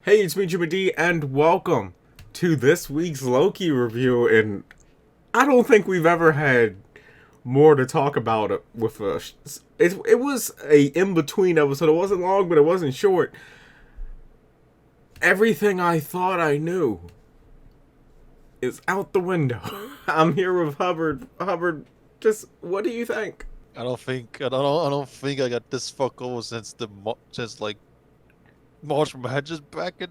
Hey, it's me, Jimmy D, and welcome to this week's Loki review. And I don't think we've ever had more to talk about it with us. It was a in-between episode. It wasn't long, but it wasn't short. Everything I thought I knew is out the window. I'm here with Hubbard. Hubbard, just what do you think? I don't think I got this fuck over since March Madness back in.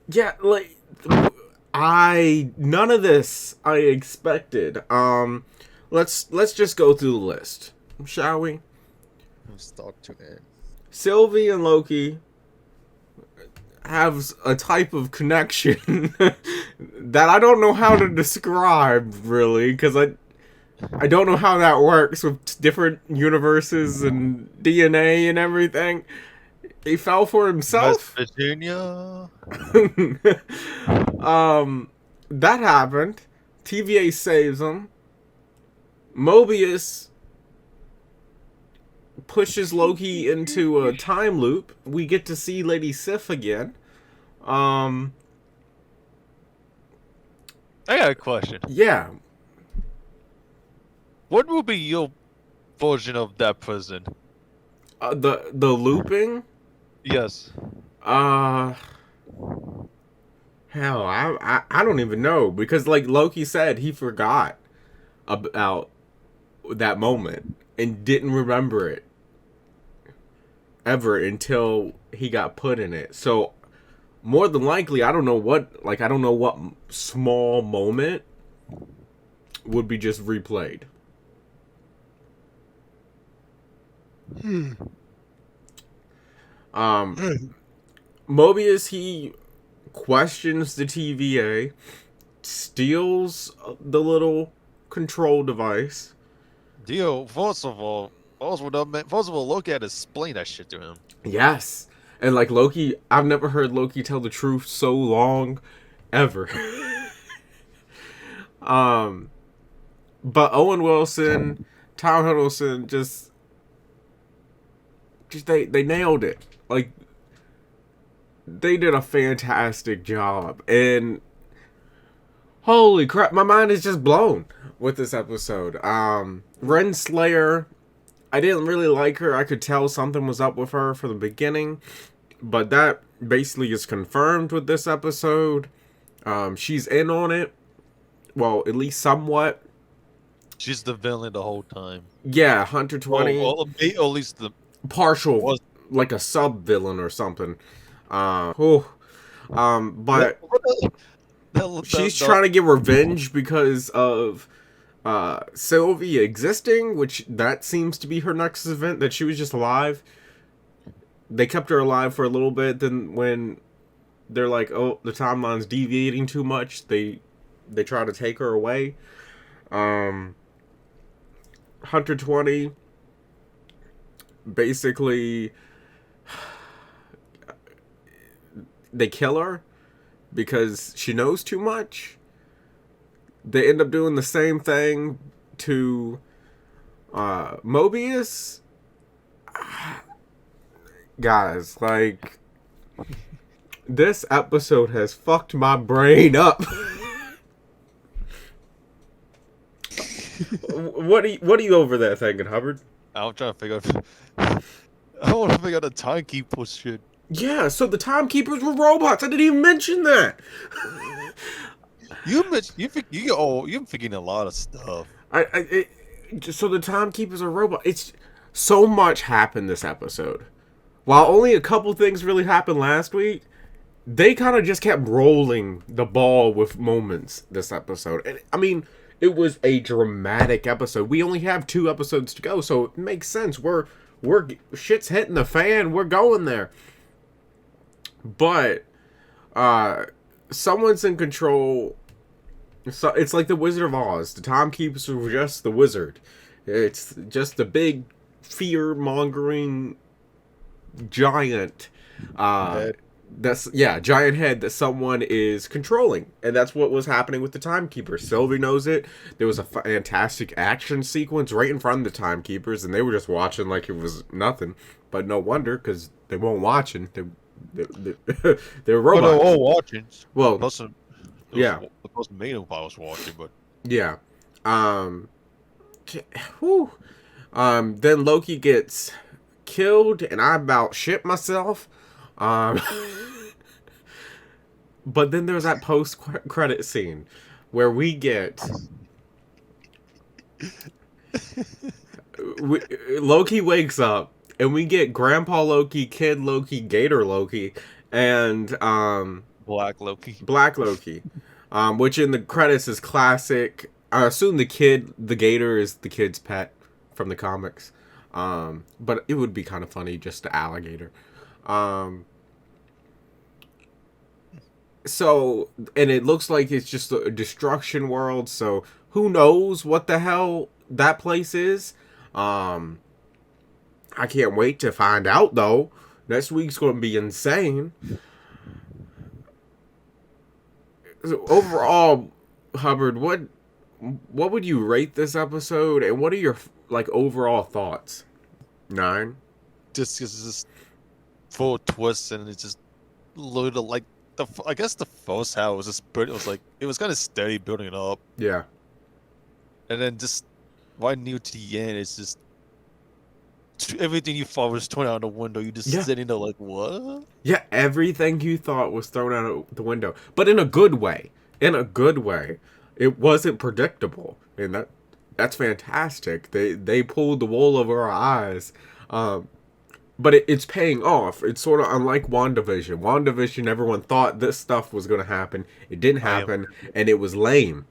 Yeah, like none of this I expected. Let's just go through the list, shall we? From start to end. Sylvie and Loki have a type of connection that I don't know how to describe really, because I don't know how that works with different universes and DNA and everything. He fell for himself. West Virginia. That happened. TVA saves him. Mobius pushes Loki into a time loop. We get to see Lady Sif again. I got a question. Yeah. What will be your version of that prison? The looping. Yes. Hell, I don't even know, because like Loki said, he forgot about that moment and didn't remember it ever until he got put in it. So more than likely, I don't know what small moment would be just replayed. Mobius, he questions the TVA, steals the little control device. Dio, first of all, Loki had to explain that shit to him. Yes. And like Loki, I've never heard Loki tell the truth so long ever. But Owen Wilson, Tom Hiddleston just they nailed it. Like, they did a fantastic job. And holy crap, my mind is just blown with this episode. Renslayer, I didn't really like her. I could tell something was up with her from the beginning, but that basically is confirmed with this episode. She's in on it. Well, at least somewhat. She's the villain the whole time. Yeah, Hunter 20. Well, at least the partial, like a sub villain or something. But she's trying to get revenge because of Sylvie existing, which that seems to be her next event, that she was just alive. They kept her alive for a little bit, then when they're like, oh, the timeline's deviating too much, they try to take her away. Hunter 20 basically, they kill her because she knows too much. They end up doing the same thing to Mobius. Guys, like, this episode has fucked my brain up. What are you over there thinking, Hubbard? I'm trying to figure out. I want to figure out the timekeeper shit. Yeah, so the timekeepers were robots. I didn't even mention that. You're thinking a lot of stuff. So the timekeepers are robots. It's so much happened this episode. While only a couple things really happened last week, they kind of just kept rolling the ball with moments this episode. And I mean, it was a dramatic episode. We only have 2 episodes to go, so it makes sense. We're shit's hitting the fan. We're going there. But someone's in control. So it's like the Wizard of Oz. The timekeepers were just the wizard. It's just the big fear-mongering giant. Giant head that someone is controlling, and that's what was happening with the timekeepers. Sylvie knows it. There was a fantastic action sequence right in front of the timekeepers, and they were just watching like it was nothing. But no wonder, because they weren't watching. They're Oh, they're robots. all watching. Well, Person, yeah. The person made him I was watching, but Yeah. Whew. Then Loki gets killed, and I about shit myself. Um, but then there's that post credit scene where we get Loki wakes up, and we get Grandpa Loki, Kid Loki, Gator Loki, and Black Loki. Black Loki, which in the credits is classic. I assume the Gator is the kid's pet from the comics. But it would be kind of funny just the alligator. So, and it looks like it's just a destruction world. So who knows what the hell that place is? I can't wait to find out though. Next week's going to be insane. So overall, Hubbard, what would you rate this episode, and what are your like overall thoughts? 9. Just because it's just full of twists, and it's just loaded like I guess the first half was just it was like it was kind of steady building it up, Yeah. and then just right near to the end, it's just everything you thought was thrown out the window. You just sitting there like, what? Yeah, everything you thought was thrown out the window, but in a good way. In a good way. It wasn't predictable, and that's fantastic. They pulled the wool over our eyes, but it's paying off. It's sort of unlike WandaVision. WandaVision, everyone thought this stuff was going to happen. It didn't happen, and it was lame.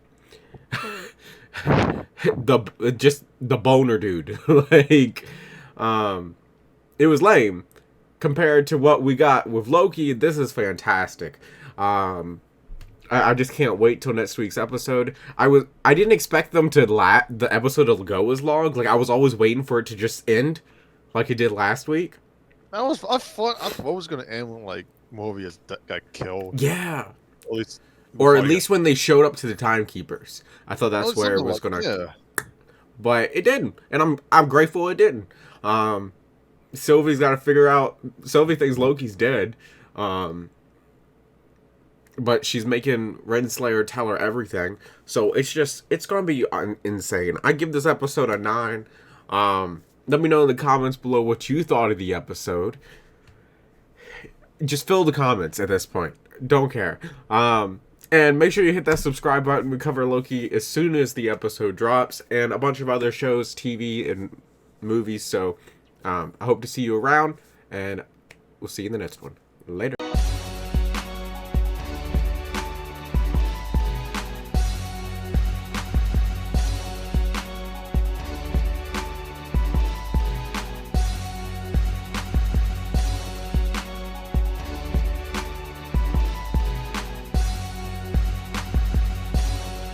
the boner dude, like, it was lame compared to what we got with Loki. This is fantastic. I just can't wait till next week's episode. I didn't expect them to the episode to go as long. Like, I was always waiting for it to just end, like it did last week. I thought it was gonna end when like Mobius got killed. Yeah. At least when they showed up to the Time Keepers. I thought that's where it was gonna. Yeah. But it didn't, and I'm grateful it didn't. Sylvie's got to figure out. Sylvie thinks Loki's dead. But she's making Renslayer tell her everything. So it's going to be insane. I give this episode a 9. Let me know in the comments below what you thought of the episode. Just fill the comments at this point. Don't care. And make sure you hit that subscribe button. We cover Loki as soon as the episode drops. And a bunch of other shows, TV, and movies. So I hope to see you around. And we'll see you in the next one. Later.